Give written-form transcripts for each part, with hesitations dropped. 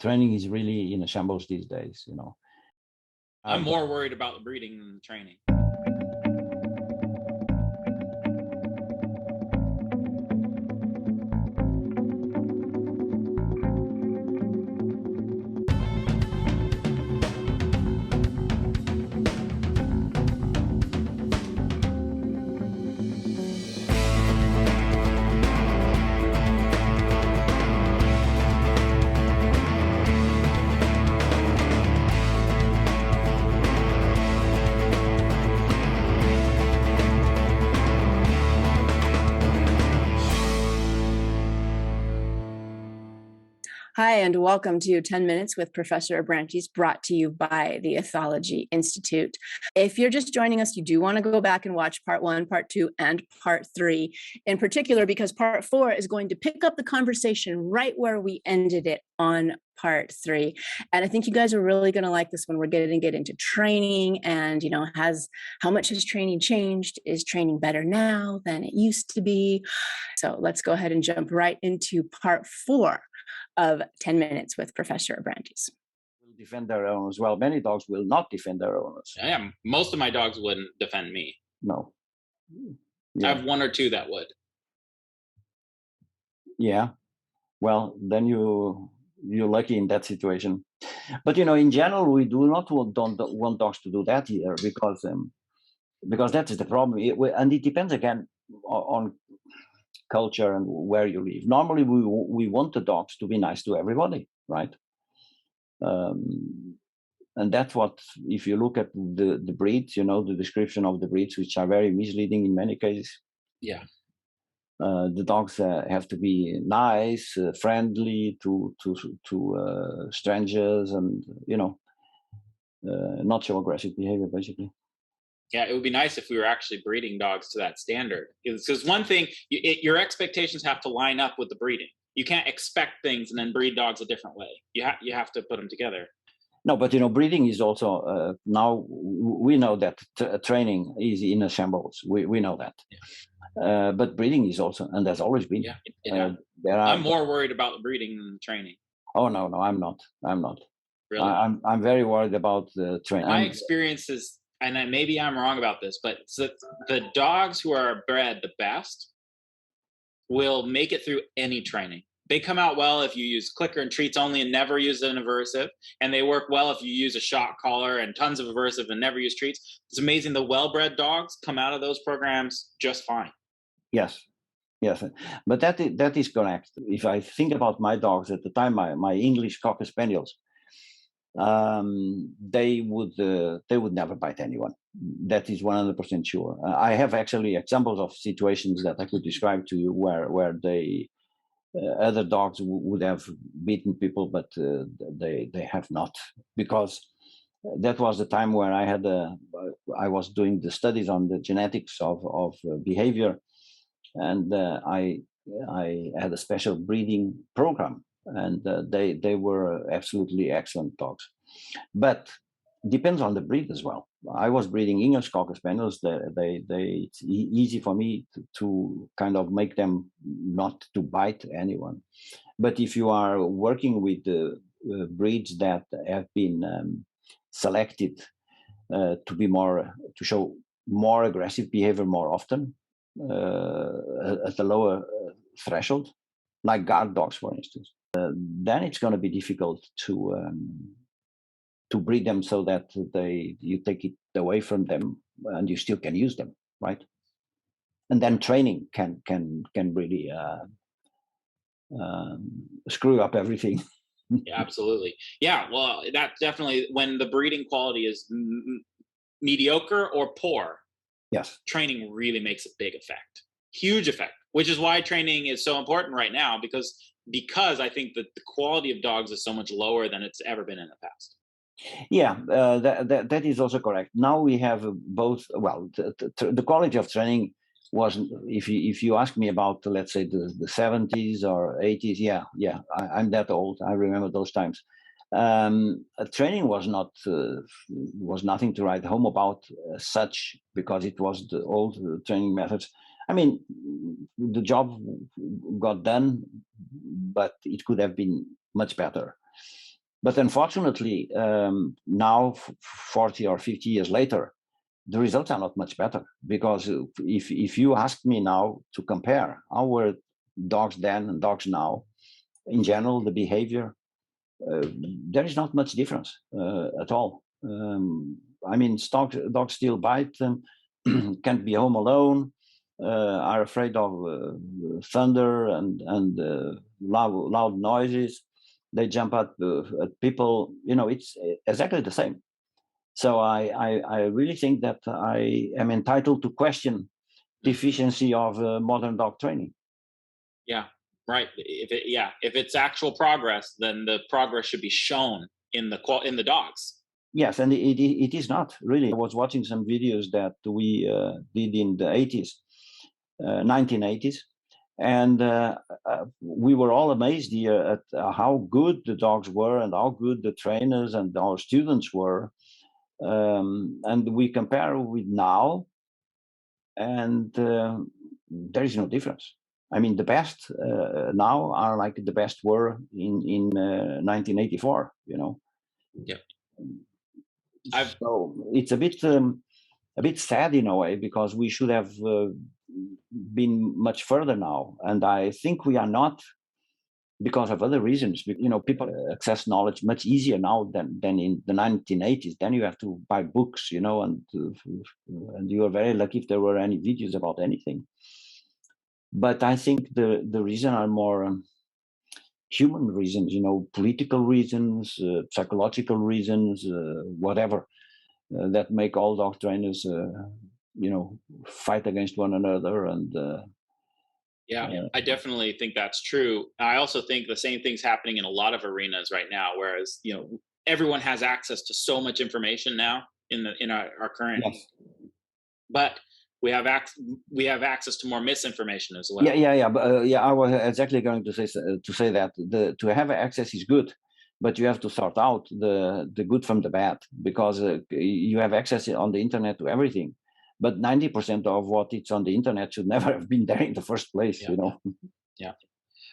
Training is really in a shambles these days, you know. I'm more worried about the breeding than the training. Hi, and welcome to 10 Minutes with Professor Abrantes, brought to you by the Ethology Institute. If you're just joining us, you do want to go back and watch part 1, part 2, and part 3, in particular, because part 4 is going to pick up the conversation right where we ended it on part 3. And I think you guys are really going to like this one. We're going to get into training and, how much has training changed? Is training better now than it used to be? So let's go ahead and jump right into part 4 of 10 Minutes with Professor Abrantes. Will defend their owners. Well, many dogs will not defend their owners. Yeah, most of my dogs wouldn't defend me. No. Yeah. I have 1 or 2 that would. Yeah. Well, then you're lucky in that situation. But in general, we don't want dogs to do that either, because that is the problem. And it depends again on culture and where you live. Normally, we want the dogs to be nice to everybody, right? And that's what, if you look at the breeds, the description of the breeds, which are very misleading in many cases. Yeah. The dogs have to be nice, friendly to strangers, and not show aggressive behavior, basically. Yeah, it would be nice if we were actually breeding dogs to that standard. Because one thing, your expectations have to line up with the breeding. You can't expect things and then breed dogs a different way. You have to put them together. No, but breeding is also now we know that training is in a shambles. We know that. Yeah. But breeding is also, and there's always been. Yeah. I'm more worried about the breeding than the training. Oh no, I'm not. Really? I'm very worried about the training. My experience is, and maybe I'm wrong about this, but the dogs who are bred the best will make it through any training. They come out well if you use clicker and treats only and never use an aversive, and they work well if you use a shock collar and tons of aversive and never use treats. It's amazing. The well-bred dogs come out of those programs just fine. Yes, but that is correct. If I think about my dogs at the time, my English Cocker Spaniels, they would never bite anyone. That is 100% sure. I have actually examples of situations that I could describe to you where they other dogs would have beaten people, but they have not, because that was the time where I was doing the studies on the genetics of behavior, and I had a special breeding program. And they were absolutely excellent dogs, but depends on the breed as well. I was breeding English Cocker Spaniels. It's easy for me to kind of make them not to bite anyone. But if you are working with breeds that have been selected to show more aggressive behavior more often at a lower threshold, like guard dogs, for instance, then it's going to be difficult to breed them so that you take it away from them and you still can use them, right? And then training can really screw up everything. Yeah, absolutely. Yeah, well, that definitely, when the breeding quality is mediocre or poor, yes, training really makes a big effect, huge effect, which is why training is so important right now, because I think that the quality of dogs is so much lower than it's ever been in the past. Yeah, that is also correct. Now we have both. Well, the quality of training wasn't. If you ask me about, let's say, the 70s or 80s, yeah, I'm that old. I remember those times. Training was nothing to write home about such, because it was the old training methods. I mean, the job got done, but it could have been much better. But unfortunately, now 40 or 50 years later, the results are not much better, because if you ask me now to compare our dogs then and dogs now, in general, the behavior, there is not much difference at all. I mean, dogs still bite, can't be home alone, are afraid of thunder and loud noises. They jump at people. You know, it's exactly the same. So I really think that I am entitled to question the efficiency of modern dog training. Yeah, right. If it's actual progress, then the progress should be shown in the dogs. Yes, and it is not really. I was watching some videos that we did in the 80s, 1980s, and we were all amazed here at how good the dogs were and how good the trainers and our students were. And we compare with now, and there is no difference. I mean, the best now are like the best were in 1984. You know. Yeah. So it's a bit sad in a way, because we should have been much further now, and I think we are not, because of other reasons. You know, people access knowledge much easier now than in the 1980s. Then you have to buy books, you know, and you are very lucky if there were any videos about anything. But I think the reason are more human reasons, you know, political reasons, psychological reasons, whatever, that make all dog trainers, you know, fight against one another. And I definitely think that's true. I also think the same thing's happening in a lot of arenas right now, whereas, you know, everyone has access to so much information now in our current, yes. But we have access to more misinformation as well. But I was exactly going to say that to have access is good, but you have to sort out the good from the bad, because you have access on the internet to everything, but 90% of what it's on the internet should never have been there in the first place. You know. Yeah.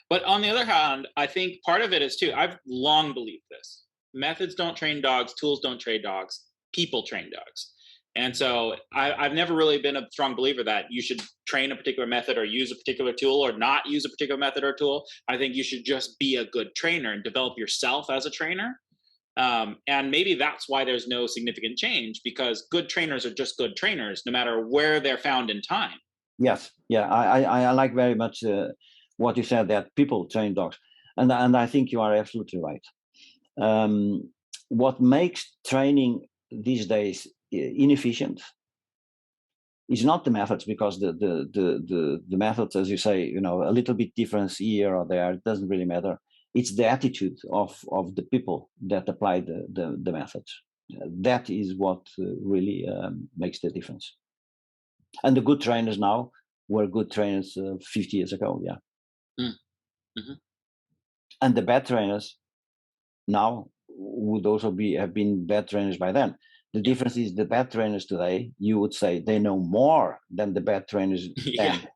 But on the other hand, I think part of it is too, I've long believed this: methods don't train dogs, tools don't train dogs, people train dogs. And so I've never really been a strong believer that you should train a particular method or use a particular tool or not use a particular method or tool. I think you should just be a good trainer and develop yourself as a trainer. And maybe that's why there's no significant change, because good trainers are just good trainers, no matter where they're found in time. Yes, yeah, I like very much what you said, that people train dogs, and I think you are absolutely right. What makes training these days inefficient is not the methods, because the methods, as you say, you know, a little bit difference here or there, it doesn't really matter. It's the attitude of the people that apply the methods. That is what really makes the difference. And the good trainers now were good trainers 50 years ago. Yeah. Mm-hmm. And the bad trainers now would also have been bad trainers by then. The difference is the bad trainers today, you would say they know more than the bad trainers then.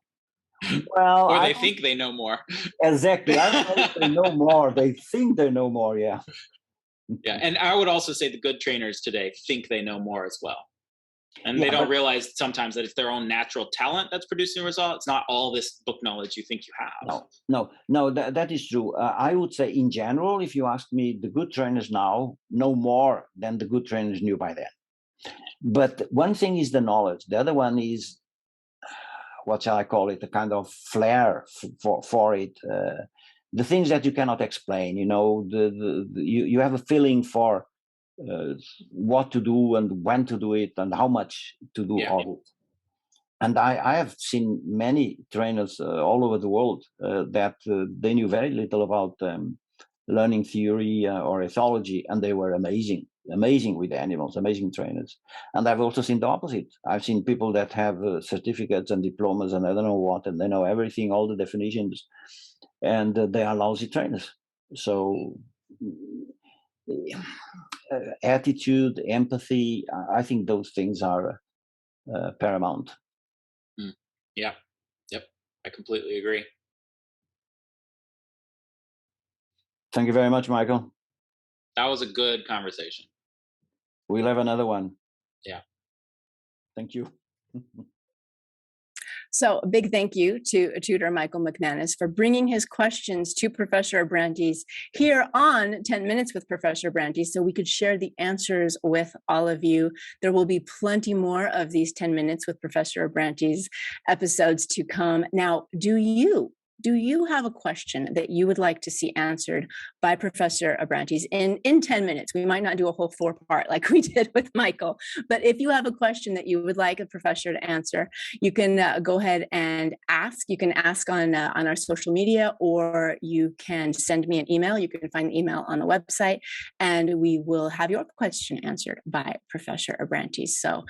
Well, or they think they know more. Exactly. I don't know if they know more. They think they know more. Yeah. Yeah. And I would also say the good trainers today think they know more as well. And they don't realize sometimes that it's their own natural talent that's producing a result. It's not all this book knowledge you think you have. No, that is true. I would say in general, if you ask me, the good trainers now know more than the good trainers knew by then. But one thing is the knowledge. The other one is, what shall I call it, a kind of flair for it. The things that you cannot explain, you know, you have a feeling for what to do and when to do it and how much to do of it. And I have seen many trainers all over the world that they knew very little about learning theory or ethology, and they were amazing with animals, amazing trainers. And I've also seen the opposite. I've seen people that have certificates and diplomas and I don't know what, and they know everything, all the definitions, and they are lousy trainers. So attitude, empathy, I think those things are paramount. Yeah. Yep. I completely agree. Thank you very much, Michael. That was a good conversation. We'll have another one. Yeah. Thank you. So a big thank you to tutor Michael McManus for bringing his questions to Professor Abrantes here on 10 Minutes with Professor Abrantes so we could share the answers with all of you. There will be plenty more of these 10 Minutes with Professor Abrantes episodes to come. Now, do you have a question that you would like to see answered by Professor Abrantes in 10 minutes? We might not do a whole 4-part like we did with Michael, but if you have a question that you would like a professor to answer, you can go ahead and ask. You can ask on our social media, or you can send me an email. You can find the email on the website, and we will have your question answered by Professor Abrantes. So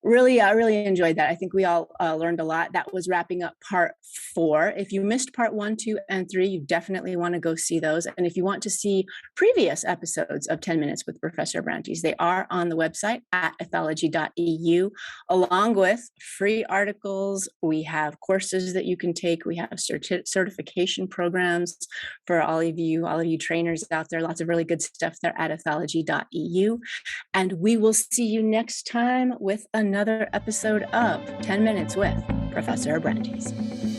I really enjoyed that. I think we all learned a lot. That was wrapping up part 4. If you missed part 1, 2, and 3, you definitely want to go see those. And if you want to see previous episodes of 10 Minutes with Professor Abrantes, they are on the website at ethology.eu, along with free articles. We have courses that you can take. We have certification programs for all of you trainers out there. Lots of really good stuff there at ethology.eu. And we will see you next time with another episode of 10 Minutes with Professor Abrantes.